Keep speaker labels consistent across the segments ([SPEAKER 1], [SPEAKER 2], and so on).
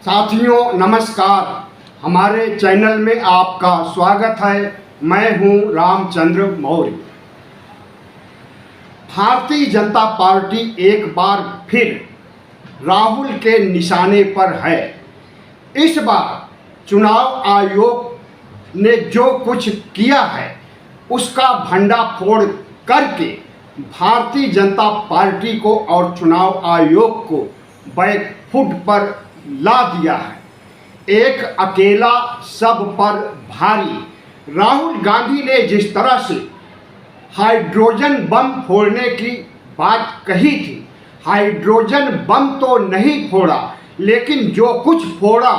[SPEAKER 1] साथियों नमस्कार, हमारे चैनल में आपका स्वागत है। मैं हूं रामचंद्र मौर्य। भारतीय जनता पार्टी एक बार फिर राहुल के निशाने पर है। इस बार चुनाव आयोग ने जो कुछ किया है उसका भंडाफोड़ करके भारतीय जनता पार्टी को और चुनाव आयोग को बैकफुट पर ला दिया है। एक अकेला सब पर भारी। राहुल गांधी ने जिस तरह से हाइड्रोजन बम फोड़ने की बात कही थी, हाइड्रोजन बम तो नहीं फोड़ा, लेकिन जो कुछ फोड़ा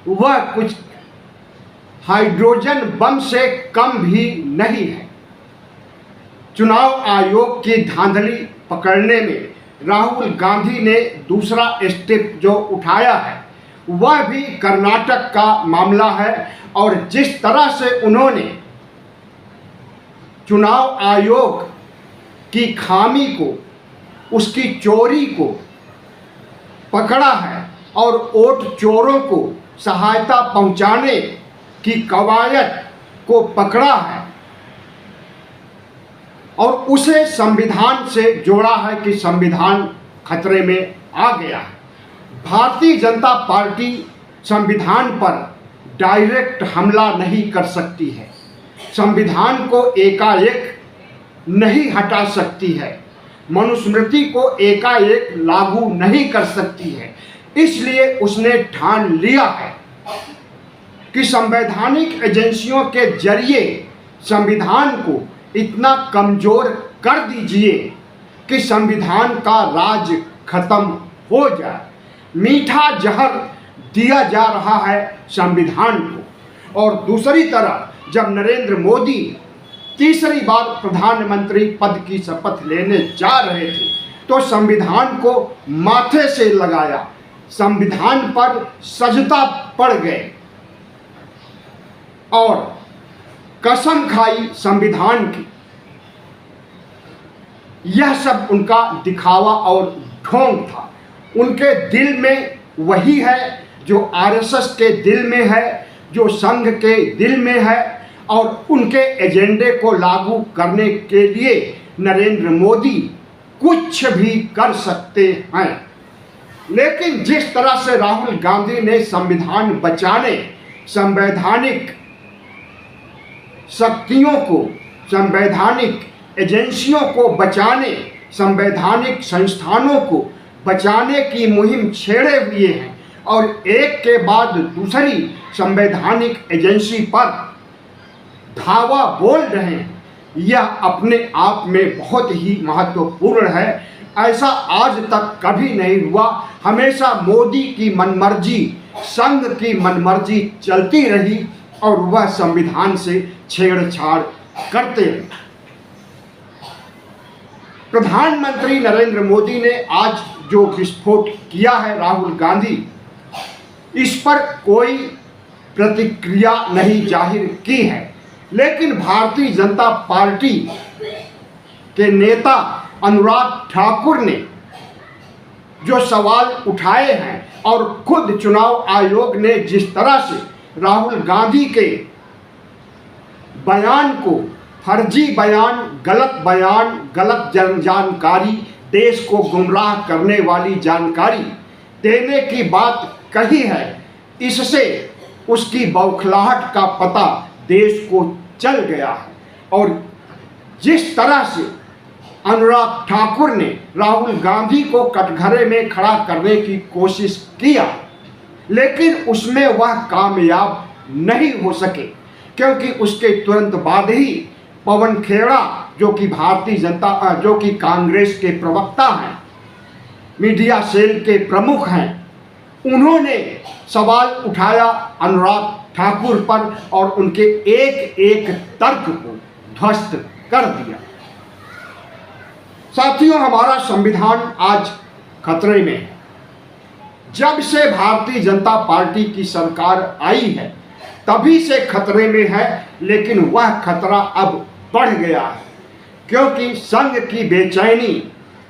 [SPEAKER 1] वह कुछ हाइड्रोजन बम से कम भी नहीं है। चुनाव आयोग की धांधली पकड़ने में राहुल गांधी ने दूसरा स्टेप जो उठाया है वह भी कर्नाटक का मामला है। और जिस तरह से उन्होंने चुनाव आयोग की खामी को, उसकी चोरी को पकड़ा है और वोट चोरों को सहायता पहुंचाने की कवायद को पकड़ा है और उसे संविधान से जोड़ा है कि संविधान खतरे में आ गया है। भारतीय जनता पार्टी संविधान पर डायरेक्ट हमला नहीं कर सकती है, संविधान को एकाएक नहीं हटा सकती है, मनुस्मृति को एकाएक लागू नहीं कर सकती है। इसलिए उसने ठान लिया है कि संवैधानिक एजेंसियों के जरिए संविधान को इतना कमजोर कर दीजिए कि संविधान का राज खत्म हो जाए। मीठा जहर दिया जा रहा है संविधान को। और दूसरी तरफ जब नरेंद्र मोदी तीसरी बार प्रधानमंत्री पद की शपथ लेने जा रहे थे तो संविधान को माथे से लगाया, संविधान पर सजदा पड़ गए और कसम खाई संविधान की। यह सब उनका दिखावा और ढोंग था। उनके दिल में वही है जो आरएसएस के दिल में है, जो संघ के दिल में है, और उनके एजेंडे को लागू करने के लिए नरेंद्र मोदी कुछ भी कर सकते हैं। लेकिन जिस तरह से राहुल गांधी ने संविधान बचाने, संवैधानिक शक्तियों को, संवैधानिक एजेंसियों को बचाने, संवैधानिक संस्थानों को बचाने की मुहिम छेड़े हुए हैं और एक के बाद दूसरी संवैधानिक एजेंसी पर धावा बोल रहे हैं, यह अपने आप में बहुत ही महत्वपूर्ण है। ऐसा आज तक कभी नहीं हुआ। हमेशा मोदी की मनमर्जी, संघ की मनमर्जी चलती रही और वह संविधान से छेड़छाड़ करते रहे। प्रधानमंत्री नरेंद्र मोदी ने आज जो विस्फोट किया है राहुल गांधी, इस पर कोई प्रतिक्रिया नहीं जाहिर की है। लेकिन भारतीय जनता पार्टी के नेता अनुराग ठाकुर ने जो सवाल उठाए हैं और खुद चुनाव आयोग ने जिस तरह से राहुल गांधी के बयान को फर्जी बयान, गलत जानकारी, देश को गुमराह करने वाली जानकारी देने की बात कही है, इससे उसकी बौखलाहट का पता देश को चल गया है। और जिस तरह से अनुराग ठाकुर ने राहुल गांधी को कटघरे में खड़ा करने की कोशिश किया, लेकिन उसमें वह कामयाब नहीं हो सके, क्योंकि उसके तुरंत बाद ही पवन खेड़ा जो कि कांग्रेस के प्रवक्ता हैं, मीडिया सेल के प्रमुख हैं, उन्होंने सवाल उठाया अनुराग ठाकुर पर और उनके एक एक तर्क को ध्वस्त कर दिया। साथियों, हमारा संविधान आज खतरे में है। जब से भारतीय जनता पार्टी की सरकार आई है तभी से खतरे में है, लेकिन वह खतरा अब बढ़ गया है, क्योंकि संघ की बेचैनी,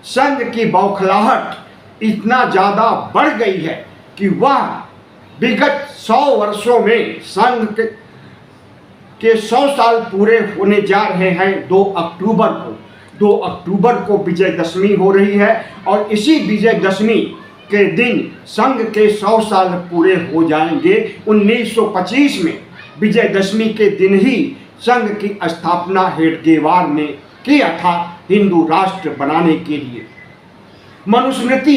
[SPEAKER 1] संघ की बौखलाहट इतना ज़्यादा बढ़ गई है कि वह विगत 100 वर्षों में संघ के 100 साल पूरे होने जा रहे हैं। 2 अक्टूबर को विजयदशमी हो रही है और इसी विजयदशमी के दिन संघ के 100 साल पूरे हो जाएंगे। 1925 में विजयदशमी के दिन ही संघ की स्थापना हेडगेवार ने किया था हिंदू राष्ट्र बनाने के लिए, मनुस्मृति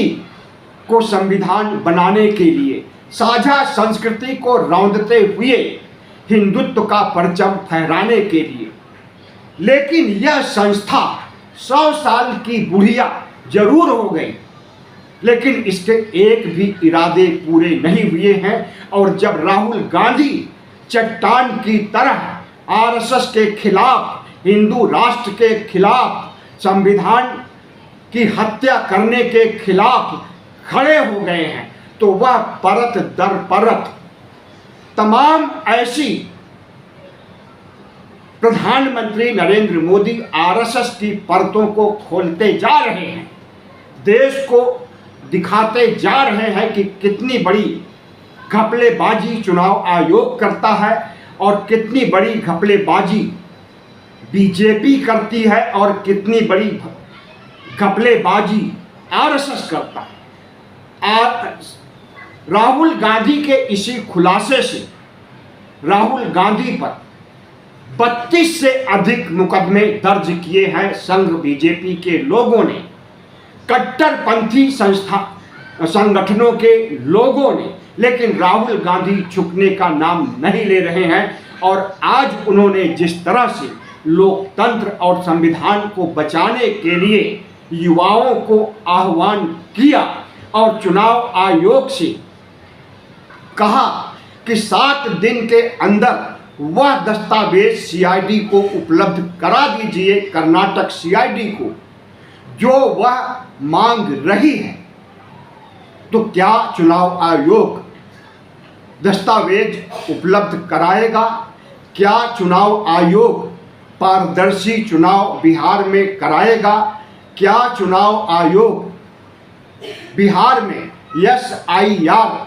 [SPEAKER 1] को संविधान बनाने के लिए, साझा संस्कृति को रौंदते हुए हिंदुत्व का परचम फहराने के लिए। लेकिन यह संस्था 100 साल की बुढ़िया जरूर हो गई, लेकिन इसके एक भी इरादे पूरे नहीं हुए हैं। और जब राहुल गांधी चट्टान की तरह आरएसएस के खिलाफ, हिंदू राष्ट्र के खिलाफ, संविधान की हत्या करने के खिलाफ खड़े हो गए हैं, तो वह परत दर परत तमाम ऐसी प्रधानमंत्री नरेंद्र मोदी आरएसएस की परतों को खोलते जा रहे हैं, देश को दिखाते जा रहे हैं कि कितनी बड़ी घपलेबाजी चुनाव आयोग करता है और कितनी बड़ी घपलेबाजी बीजेपी करती है और कितनी बड़ी घपलेबाजी आरएसएस करता है। राहुल गांधी के इसी खुलासे से राहुल गांधी पर 32 से अधिक मुकदमे दर्ज किए हैं संघ बीजेपी के लोगों ने, कट्टरपंथी संगठनों के लोगों ने। लेकिन राहुल गांधी झुकने का नाम नहीं ले रहे हैं और आज उन्होंने जिस तरह से लोकतंत्र और संविधान को बचाने के लिए युवाओं को आह्वान किया और चुनाव आयोग से कहा कि 7 दिन के अंदर वह दस्तावेज सीआईडी को उपलब्ध करा दीजिए, कर्नाटक सीआईडी को, जो वह मांग रही है, तो क्या चुनाव आयोग दस्तावेज उपलब्ध कराएगा? क्या चुनाव आयोग पारदर्शी चुनाव बिहार में कराएगा? क्या चुनाव आयोग बिहार में एसआईआर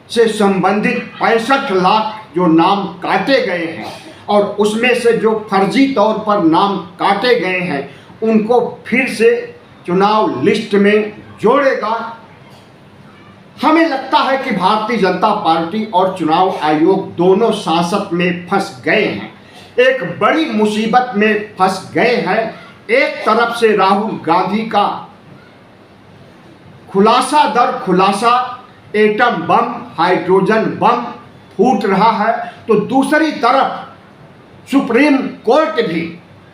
[SPEAKER 1] से संबंधित 65 लाख जो नाम काटे गए हैं और उसमें से जो फर्जी तौर पर नाम काटे गए हैं उनको फिर से चुनाव लिस्ट में जोड़ेगा? हमें लगता है कि भारतीय जनता पार्टी और चुनाव आयोग दोनों सांसत में फंस गए हैं, एक बड़ी मुसीबत में फंस गए हैं। एक तरफ से राहुल गांधी का खुलासा दर खुलासा एटम बम, हाइड्रोजन बम फूट रहा है, तो दूसरी तरफ सुप्रीम कोर्ट भी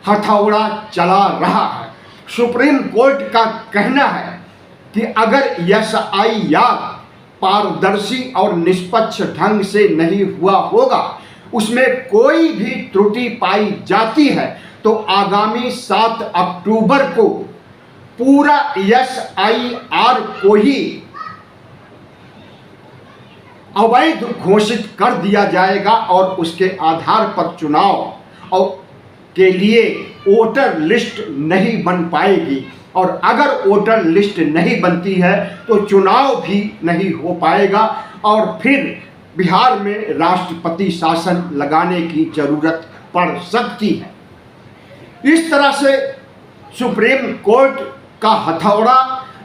[SPEAKER 1] हथौड़ा चला रहा है। सुप्रीम कोर्ट का कहना है कि अगर एसआईआर पारदर्शी और निष्पक्ष ढंग से नहीं हुआ होगा, उसमें कोई भी त्रुटि पाई जाती है, तो आगामी 7 अक्टूबर को पूरा एसआईआर को ही अवैध घोषित कर दिया जाएगा और उसके आधार पर चुनाव और के लिए वोटर लिस्ट नहीं बन पाएगी। और अगर वोटर लिस्ट नहीं बनती है तो चुनाव भी नहीं हो पाएगा और फिर बिहार में राष्ट्रपति शासन लगाने की जरूरत पड़ सकती है। इस तरह से सुप्रीम कोर्ट का हथौड़ा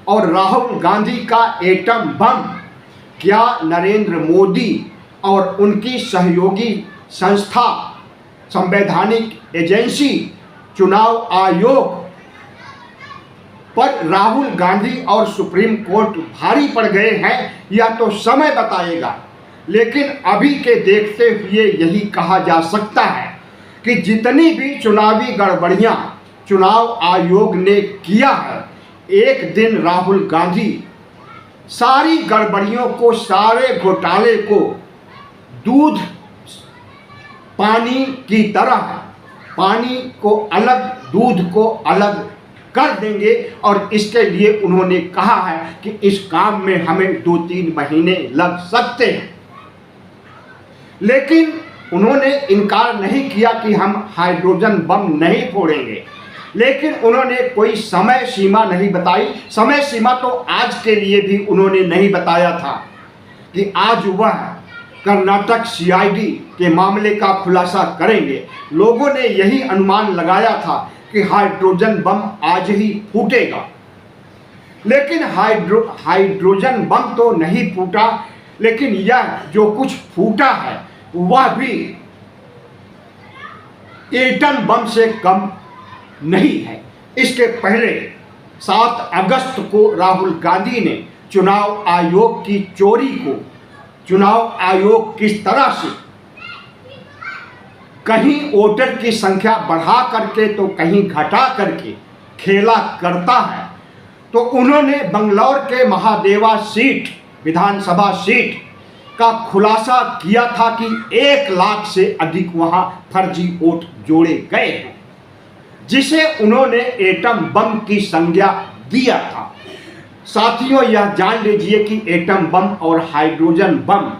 [SPEAKER 1] और राहुल गांधी का एटम बम क्या नरेंद्र मोदी और उनकी सहयोगी संस्था, संवैधानिक एजेंसी चुनाव आयोग पर राहुल गांधी और सुप्रीम कोर्ट भारी पड़ गए हैं, यह तो समय बताएगा। लेकिन अभी के देखते हुए यही कहा जा सकता है कि जितनी भी चुनावी गड़बड़ियां चुनाव आयोग ने किया है, एक दिन राहुल गांधी सारी गड़बड़ियों को, सारे घोटाले को दूध पानी की तरह, पानी को अलग दूध को अलग कर देंगे। और इसके लिए उन्होंने कहा है कि इस काम में हमें 2-3 महीने लग सकते हैं। लेकिन उन्होंने इनकार नहीं किया कि हम हाइड्रोजन बम नहीं फोड़ेंगे, लेकिन उन्होंने कोई समय सीमा नहीं बताई। समय सीमा तो आज के लिए भी उन्होंने नहीं बताया था कि आज वह कर्नाटक सीआईडी के मामले का खुलासा करेंगे। लोगों ने यही अनुमान लगाया था कि हाइड्रोजन बम आज ही फूटेगा, लेकिन हाइड्रोजन बम तो नहीं फूटा, लेकिन यह जो कुछ फूटा है वह भी एटम बम से कम नहीं है। इसके पहले 7 अगस्त को राहुल गांधी ने चुनाव आयोग की चोरी को, चुनाव आयोग किस तरह से कहीं वोटर की संख्या बढ़ा करके तो कहीं घटा करके खेला करता है, तो उन्होंने बंगलौर के महादेवा सीट, विधानसभा सीट का खुलासा किया था कि 1 लाख से अधिक वहां फर्जी वोट जोड़े गए हैं, जिसे उन्होंने एटम बम की संज्ञा दिया था। साथियों, यह जान लीजिए कि एटम बम और हाइड्रोजन बम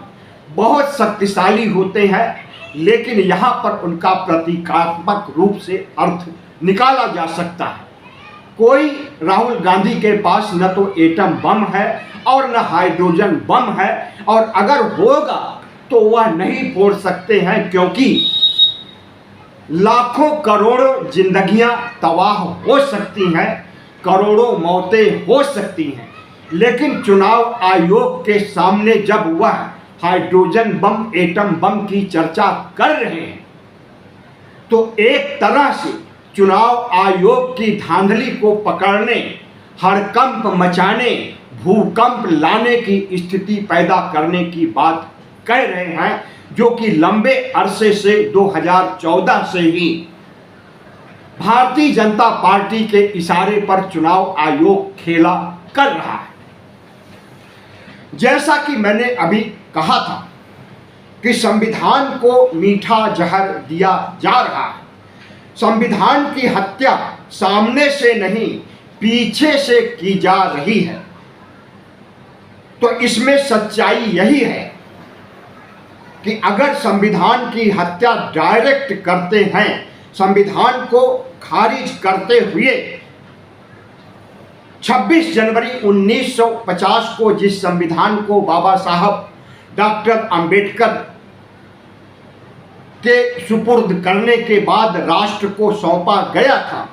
[SPEAKER 1] बहुत शक्तिशाली होते हैं, लेकिन यहाँ पर उनका प्रतीकात्मक रूप से अर्थ निकाला जा सकता है। कोई राहुल गांधी के पास न तो एटम बम है और न हाइड्रोजन बम है, और अगर होगा तो वह नहीं फोड़ सकते हैं, क्योंकि लाखों करोड़ों जिंदगियां तबाह हो सकती हैं, करोड़ों मौतें हो सकती हैं, लेकिन चुनाव आयोग के सामने जब वह हाइड्रोजन बम, एटम बम की चर्चा कर रहे हैं, तो एक तरह से चुनाव आयोग की धांधली को पकड़ने, हड़कंप मचाने, भूकंप लाने की स्थिति पैदा करने की बात कह रहे हैं, जो कि लंबे अरसे से 2014 से ही भारतीय जनता पार्टी के इशारे पर चुनाव आयोग खेला कर रहा है। जैसा कि मैंने अभी कहा था कि संविधान को मीठा जहर दिया जा रहा है। संविधान की हत्या सामने से नहीं, पीछे से की जा रही है। तो इसमें सच्चाई यही है कि अगर संविधान की हत्या डायरेक्ट करते हैं, संविधान को खारिज करते हुए 26 जनवरी 1950 को जिस संविधान को बाबा साहब डॉक्टर अंबेडकर के सुपुर्द करने के बाद राष्ट्र को सौंपा गया था,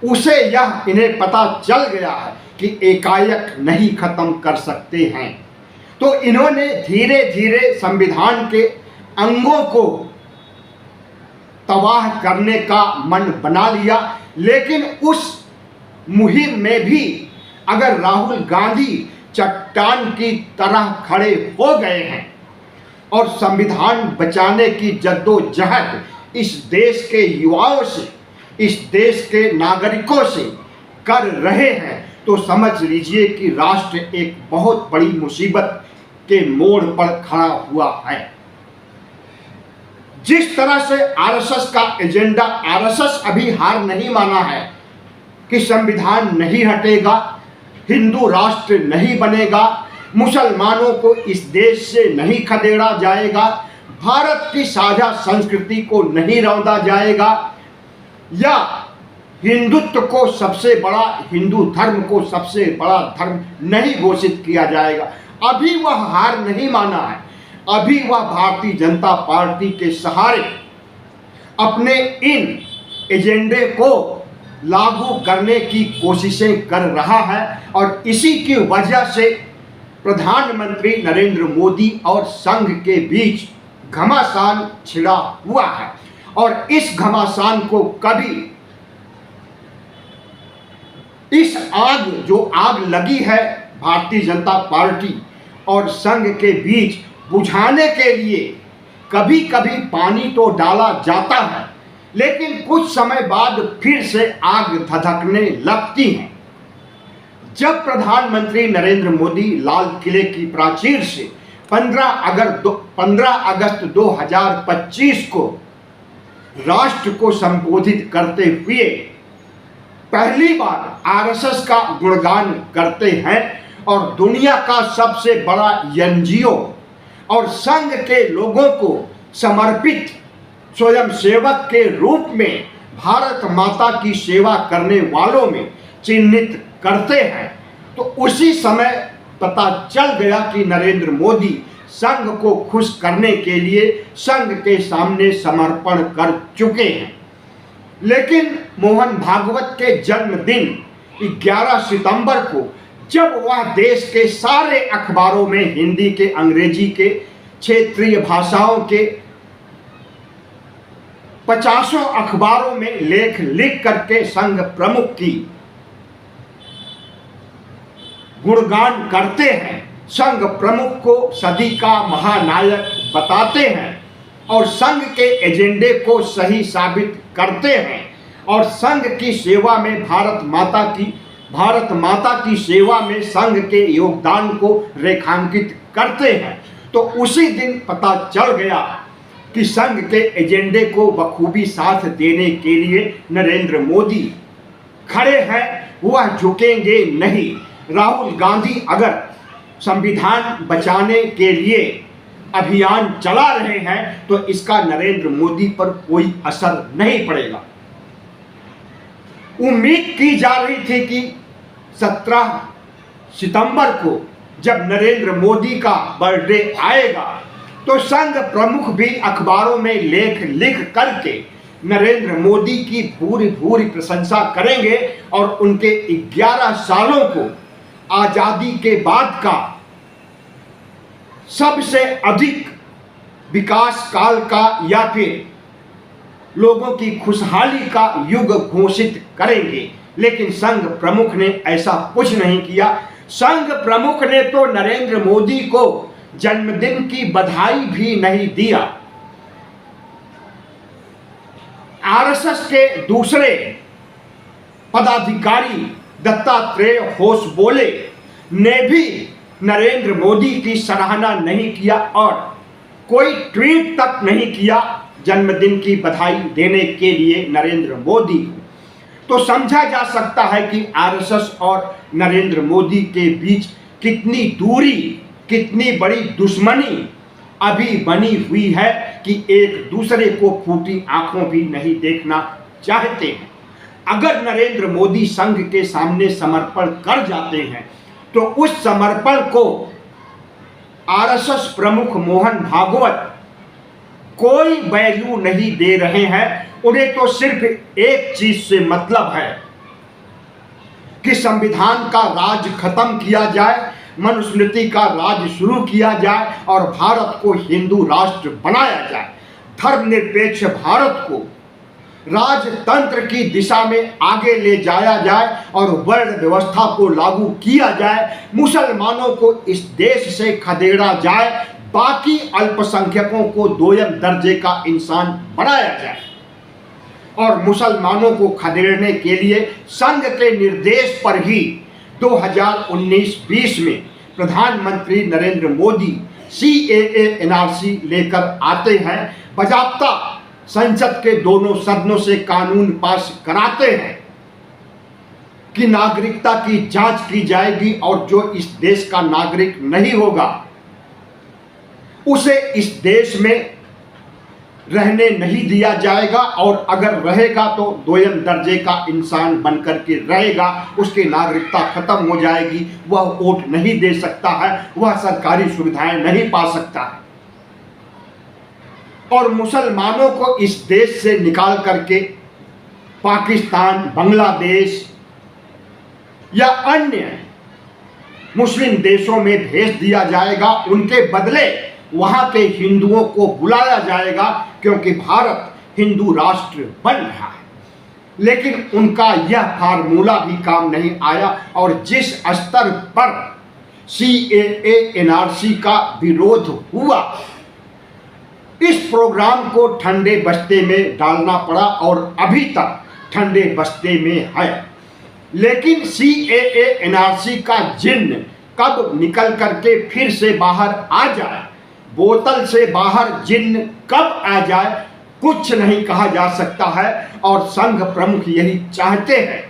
[SPEAKER 1] उसे यह इन्हें पता चल गया है कि एकाएक नहीं खत्म कर सकते हैं। तो इन्होंने धीरे धीरे संविधान के अंगों को तबाह करने का मन बना लिया। लेकिन उस मुहिम में भी अगर राहुल गांधी चट्टान की तरह खड़े हो गए हैं और संविधान बचाने की जद्दोजहद इस देश के युवाओं से, इस देश के नागरिकों से कर रहे हैं, तो समझ लीजिए कि राष्ट्र एक बहुत बड़ी मुसीबत के मोड़ पर खड़ा हुआ है। जिस तरह से आरएसएस का एजेंडा, आरएसएस अभी हार नहीं माना है कि संविधान नहीं हटेगा, हिंदू राष्ट्र नहीं बनेगा, मुसलमानों को इस देश से नहीं खदेड़ा जाएगा, भारत की साझा संस्कृति को नहीं रौंदा जाएगा, या हिंदुत्व को सबसे बड़ा, हिंदू धर्म को सबसे बड़ा धर्म नहीं घोषित किया जाएगा। अभी वह हार नहीं माना है। अभी वह भारतीय जनता पार्टी के सहारे अपने इन एजेंडे को लागू करने की कोशिशें कर रहा है, और इसी की वजह से प्रधानमंत्री नरेंद्र मोदी और संघ के बीच घमासान छिड़ा हुआ है। और इस घमासान को कभी, इस आग, जो आग लगी है भारतीय जनता पार्टी और संघ के बीच, बुझाने के लिए कभी कभी पानी तो डाला जाता है, लेकिन कुछ समय बाद फिर से आग धधकने लगती है। जब प्रधानमंत्री नरेंद्र मोदी लाल किले की प्राचीर से 15 अगस्त 2025 को राष्ट्र को संबोधित करते हुए पहली बार आरएसएस का गुणगान करते हैं, और दुनिया का सबसे बड़ा एनजीओ और संघ के लोगों को समर्पित स्वयंसेवक के रूप में भारत माता की सेवा करने वालों में चिन्हित करते हैं, तो उसी समय पता चल गया कि नरेंद्र मोदी संघ को खुश करने के लिए संघ के सामने समर्पण कर चुके हैं। लेकिन मोहन भागवत के जन्मदिन 11 सितंबर को जब वह देश के सारे अखबारों में हिंदी के, अंग्रेजी के, क्षेत्रीय भाषाओं के 50 अखबारों में लेख लिख करके संघ प्रमुख की गुणगान करते हैं, संघ प्रमुख को सदी का महानायक बताते हैं और संघ के एजेंडे को सही साबित करते हैं और संघ की सेवा में भारत माता की सेवा में संघ के योगदान को रेखांकित करते हैं, तो उसी दिन पता चल गया कि संघ के एजेंडे को बखूबी साथ देने के लिए नरेंद्र मोदी खड़े हैं, वह झुकेंगे नहीं। राहुल गांधी अगर संविधान बचाने के लिए अभियान चला रहे हैं तो इसका नरेंद्र मोदी पर कोई असर नहीं पड़ेगा। उम्मीद की जा रही थी कि 17 सितंबर को जब नरेंद्र मोदी का बर्थडे आएगा तो संघ प्रमुख भी अखबारों में लेख लिख करके नरेंद्र मोदी की भूरी भूरी प्रशंसा करेंगे और उनके 11 सालों को आजादी के बाद का सबसे अधिक विकास काल का या फिर लोगों की खुशहाली का युग घोषित करेंगे। लेकिन संघ प्रमुख ने ऐसा कुछ नहीं किया। संघ प्रमुख ने तो नरेंद्र मोदी को जन्मदिन की बधाई भी नहीं दिया। आरएसएस के दूसरे पदाधिकारी दत्तात्रेय होसबोले ने भी नरेंद्र मोदी की सराहना नहीं किया और कोई ट्वीट तक नहीं किया जन्मदिन की बधाई देने के लिए नरेंद्र मोदी को। तो समझा जा सकता है कि आरएसएस और नरेंद्र मोदी के बीच कितनी दूरी, कितनी बड़ी दुश्मनी अभी बनी हुई है कि एक दूसरे को फूटी आंखों भी नहीं देखना चाहते हैं। अगर नरेंद्र मोदी संघ के सामने समर्पण कर जाते हैं तो उस समर्पण को आरएसएस प्रमुख मोहन भागवत कोई वैल्यू नहीं दे रहे हैं। उन्हें तो सिर्फ एक चीज से मतलब है कि संविधान का राज खत्म किया जाए, मनुस्मृति का राज शुरू किया जाए और भारत को हिंदू राष्ट्र बनाया जाए, धर्मनिरपेक्ष भारत को राजतंत्र की दिशा में आगे ले जाया जाए और वर्ण व्यवस्था को लागू किया जाए, मुसलमानों को इस देश से खदेड़ा जाए, बाकी अल्पसंख्यकों को दोयम दर्जे का इंसान बनाया जाए। और मुसलमानों को खदेड़ने के लिए संघ के निर्देश पर ही 2019-20 में प्रधानमंत्री नरेंद्र मोदी CAA NRC लेकर आते हैं, बजाबता संसद के दोनों सदनों से कानून पास कराते हैं कि नागरिकता की जांच की जाएगी और जो इस देश का नागरिक नहीं होगा उसे इस देश में रहने नहीं दिया जाएगा और अगर रहेगा तो दोयम दर्जे का इंसान बनकर के रहेगा, उसकी नागरिकता खत्म हो जाएगी, वह वोट नहीं दे सकता है, वह सरकारी सुविधाएं नहीं पा सकता है और मुसलमानों को इस देश से निकाल करके पाकिस्तान, बांग्लादेश या अन्य मुस्लिम देशों में भेज दिया जाएगा। उनके बदले वहां के हिंदुओं को बुलाया जाएगा क्योंकि भारत हिंदू राष्ट्र बन रहा है। लेकिन उनका यह फार्मूला भी काम नहीं आया और जिस स्तर पर CAA NRC का विरोध हुआ, इस प्रोग्राम को ठंडे बस्ते में डालना पड़ा और अभी तक ठंडे बस्ते में है। लेकिन CAA NRC का जिन्न कब निकल करके फिर से बाहर आ जाए, बोतल से बाहर जिन्न कब आ जाए, कुछ नहीं कहा जा सकता है। और संघ प्रमुख यही चाहते हैं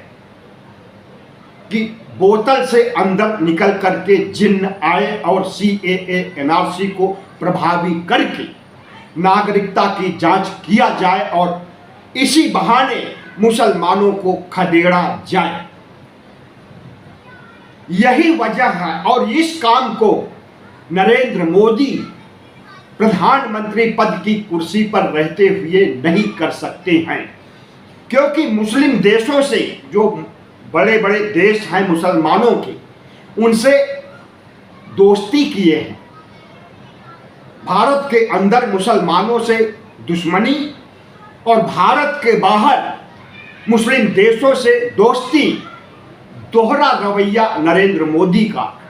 [SPEAKER 1] कि बोतल से अंदर निकल करके जिन्न आए और CAA NRC को प्रभावी करके नागरिकता की जांच किया जाए और इसी बहाने मुसलमानों को खदेड़ा जाए। यही वजह है और इस काम को नरेंद्र मोदी प्रधानमंत्री पद की कुर्सी पर रहते हुए नहीं कर सकते हैं, क्योंकि मुस्लिम देशों से, जो बड़े बड़े देश हैं मुसलमानों के, उनसे दोस्ती किए हैं। भारत के अंदर मुसलमानों से दुश्मनी और भारत के बाहर मुस्लिम देशों से दोस्ती, दोहरा रवैया नरेंद्र मोदी का,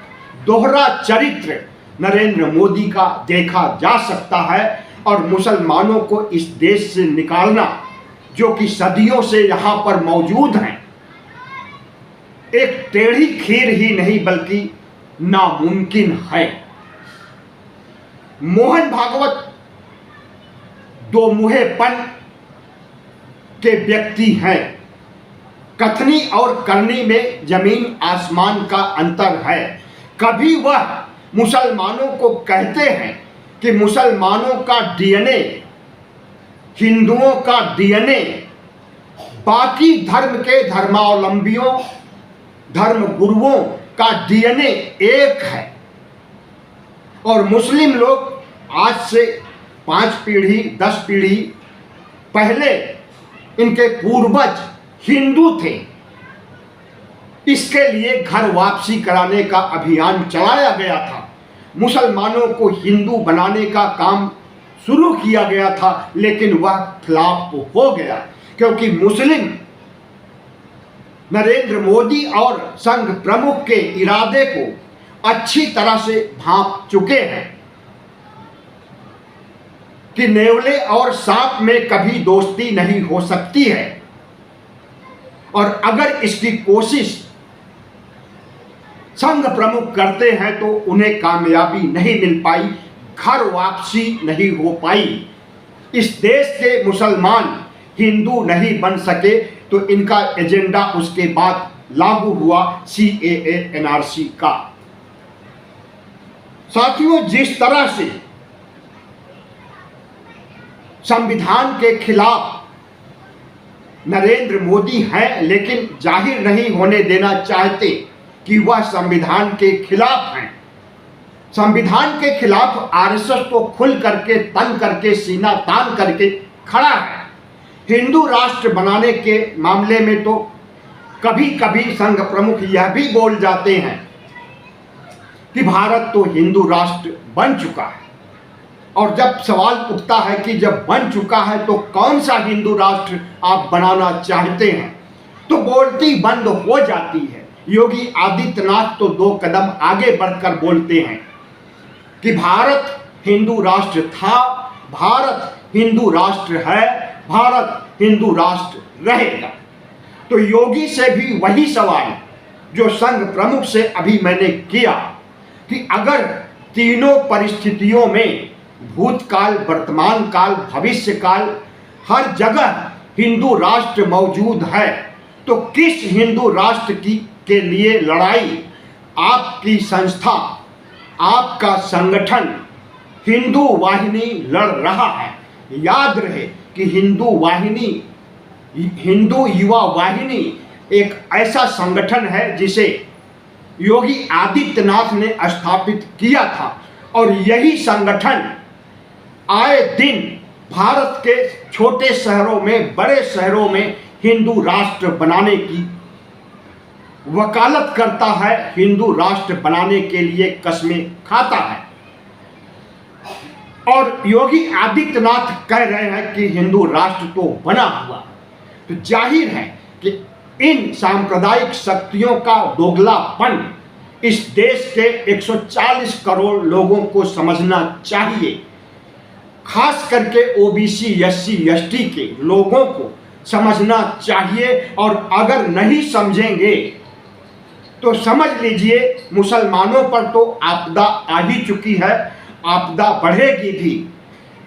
[SPEAKER 1] दोहरा चरित्र नरेंद्र मोदी का देखा जा सकता है। और मुसलमानों को इस देश से निकालना, जो कि सदियों से यहाँ पर मौजूद हैं, एक टेढ़ी खीर ही नहीं बल्कि नामुमकिन है। मोहन भागवत दो मुहेपन के व्यक्ति हैं। कथनी और करनी में जमीन आसमान का अंतर है। कभी वह मुसलमानों को कहते हैं कि मुसलमानों का डीएनए, हिंदुओं का डीएनए बाकी धर्म के धर्मावलंबियों, धर्म गुरुओं का डीएनए एक है, और मुस्लिम लोग आज से 5 पीढ़ी 10 पीढ़ी पहले इनके पूर्वज हिंदू थे। इसके लिए घर वापसी कराने का अभियान चलाया गया था। मुसलमानों को हिंदू बनाने का काम शुरू किया गया था, लेकिन वह फ्लॉप हो गया, क्योंकि मुस्लिम नरेंद्र मोदी और संघ प्रमुख के इरादे को अच्छी तरह से भांप चुके हैं कि नेवले और सांप में कभी दोस्ती नहीं हो सकती है, और अगर इसकी कोशिश संघ प्रमुख करते हैं तो उन्हें कामयाबी नहीं मिल पाई, घर वापसी नहीं हो पाई। इस देश के मुसलमान हिंदू नहीं बन सके, तो इनका एजेंडा उसके बाद लागू हुआ CAA NRC का। साथियों, जिस तरह से संविधान के खिलाफ नरेंद्र मोदी हैं, लेकिन जाहिर नहीं होने देना चाहते कि वह संविधान के खिलाफ हैं। संविधान के खिलाफ आरएसएस तो खुल करके, तन करके, सीना तान करके खड़ा है। हिंदू राष्ट्र बनाने के मामले में तो कभी कभी संघ प्रमुख यह भी बोल जाते हैं कि भारत तो हिंदू राष्ट्र बन चुका है, और जब सवाल उठता है कि जब बन चुका है तो कौन सा हिंदू राष्ट्र आप बनाना चाहते हैं, तो बोलती बंद हो जाती है। योगी आदित्यनाथ तो 2 कदम आगे बढ़कर बोलते हैं कि भारत हिंदू राष्ट्र था, भारत हिंदू राष्ट्र है, भारत हिंदू राष्ट्र रहेगा। तो योगी से भी वही सवाल जो संघ प्रमुख से अभी मैंने किया कि अगर तीनों परिस्थितियों में, भूतकाल, वर्तमान काल, भविष्य काल, हर जगह हिंदू राष्ट्र मौजूद है, तो किस हिंदू राष्ट्र के लिए लड़ाई आपकी संस्था, आपका संगठन हिंदू वाहिनी लड़ रहा है? याद रहे कि हिंदू युवा वाहिनी एक ऐसा संगठन है जिसे योगी आदित्यनाथ ने स्थापित किया था, और यही संगठन आए दिन भारत के छोटे शहरों में, बड़े शहरों में हिंदू राष्ट्र बनाने की वकालत करता है, हिंदू राष्ट्र बनाने के लिए कस्में खाता है। और योगी आदित्यनाथ कह रहे हैं कि हिंदू राष्ट्र तो बना हुआ, तो जाहिर है कि इन सांप्रदायिक शक्तियों का दोगलापन इस देश के 140 करोड़ लोगों को समझना चाहिए। खास करके ओबीसी, SC, ST के लोगों को समझना चाहिए, और अगर नहीं समझेंगे तो समझ लीजिए मुसलमानों पर तो आपदा आ ही चुकी है, आपदा बढ़ेगी भी,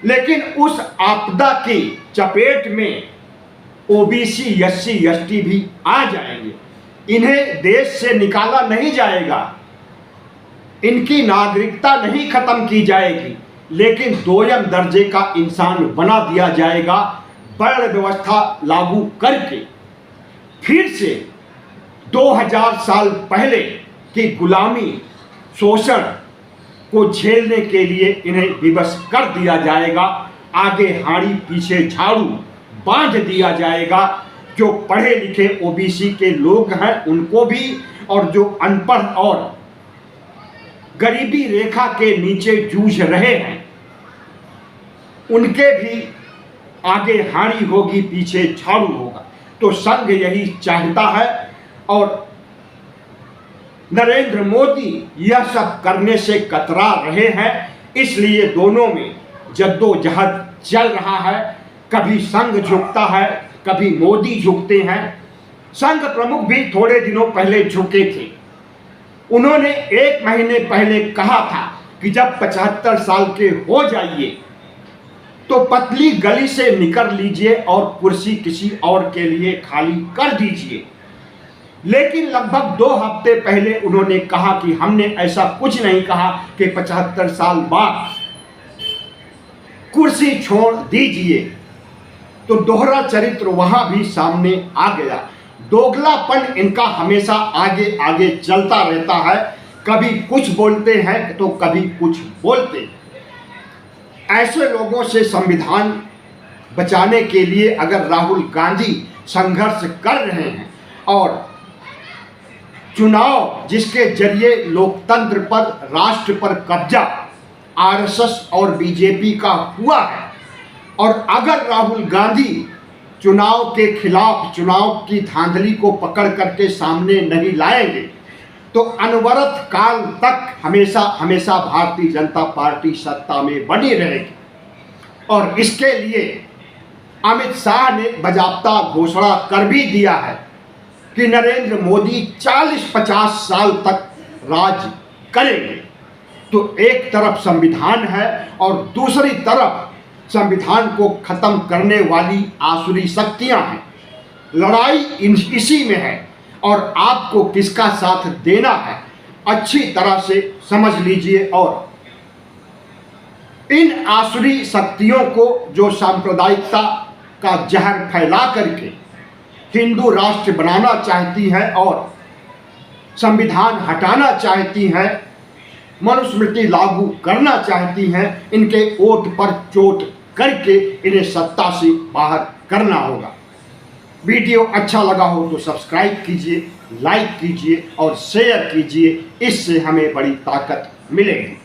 [SPEAKER 1] लेकिन उस आपदा की चपेट में ओबीसी, SC, ST भी आ जाएंगे। इन्हें देश से निकाला नहीं जाएगा, इनकी नागरिकता नहीं खत्म की जाएगी, लेकिन 2ym दर्जे का इंसान बना दिया जाएगा वर्ण व्यवस्था लागू करके। फिर से 2000 साल पहले की गुलामी, शोषण को झेलने के लिए इन्हें विवश कर दिया जाएगा। आगे हाड़ी पीछे झाड़ू बांध दिया जाएगा। जो पढ़े लिखे ओबीसी के लोग हैं उनको भी, और जो अनपढ़ और गरीबी रेखा के नीचे जूझ रहे हैं उनके भी आगे हाड़ी होगी पीछे झाड़ू होगा। तो संघ यही चाहता है और नरेंद्र मोदी यह सब करने से कतरा रहे हैं। इसलिए दोनों में जद्दोजहद चल रहा है। कभी संघ झुकता है, कभी मोदी झुकते हैं। संघ प्रमुख भी थोड़े दिनों पहले झुके थे। उन्होंने 1 महीने पहले कहा था कि जब 75 साल के हो जाइए तो पतली गली से निकल लीजिए और कुर्सी किसी और के लिए खाली कर दीजिए। लेकिन लगभग 2 हफ्ते पहले उन्होंने कहा कि हमने ऐसा कुछ नहीं कहा कि 75 साल बाद कुर्सी छोड़ दीजिए। तो दोहरा चरित्र वहां भी सामने आ गया। दोगलापन इनका हमेशा आगे आगे चलता रहता है। कभी कुछ बोलते हैं तो कभी कुछ बोलते। ऐसे लोगों से संविधान बचाने के लिए अगर राहुल गांधी संघर्ष कर रहे हैं और चुनाव जिसके जरिए लोकतंत्र पर, राष्ट्र पर कब्जा आरएसएस और बीजेपी का हुआ है, और अगर राहुल गांधी चुनाव के खिलाफ, चुनाव की धांधली को पकड़ करके सामने नहीं लाएंगे तो अनवरत काल तक हमेशा हमेशा भारतीय जनता पार्टी सत्ता में बनी रहेगी। और इसके लिए अमित शाह ने बाकायदा घोषणा कर भी दिया है कि नरेंद्र मोदी 40-50 साल तक राज करेंगे। तो एक तरफ संविधान है और दूसरी तरफ संविधान को खत्म करने वाली आसुरी शक्तियां हैं। लड़ाई इसी में है और आपको किसका साथ देना है अच्छी तरह से समझ लीजिए। और इन आसुरी शक्तियों को जो सांप्रदायिकता का जहर फैला करके हिंदू राष्ट्र बनाना चाहती हैं और संविधान हटाना चाहती हैं, मनुस्मृति लागू करना चाहती हैं, इनके वोट पर चोट करके इन्हें सत्ता से बाहर करना होगा। वीडियो अच्छा लगा हो तो सब्सक्राइब कीजिए, लाइक कीजिए और शेयर कीजिए। इससे हमें बड़ी ताकत मिलेगी।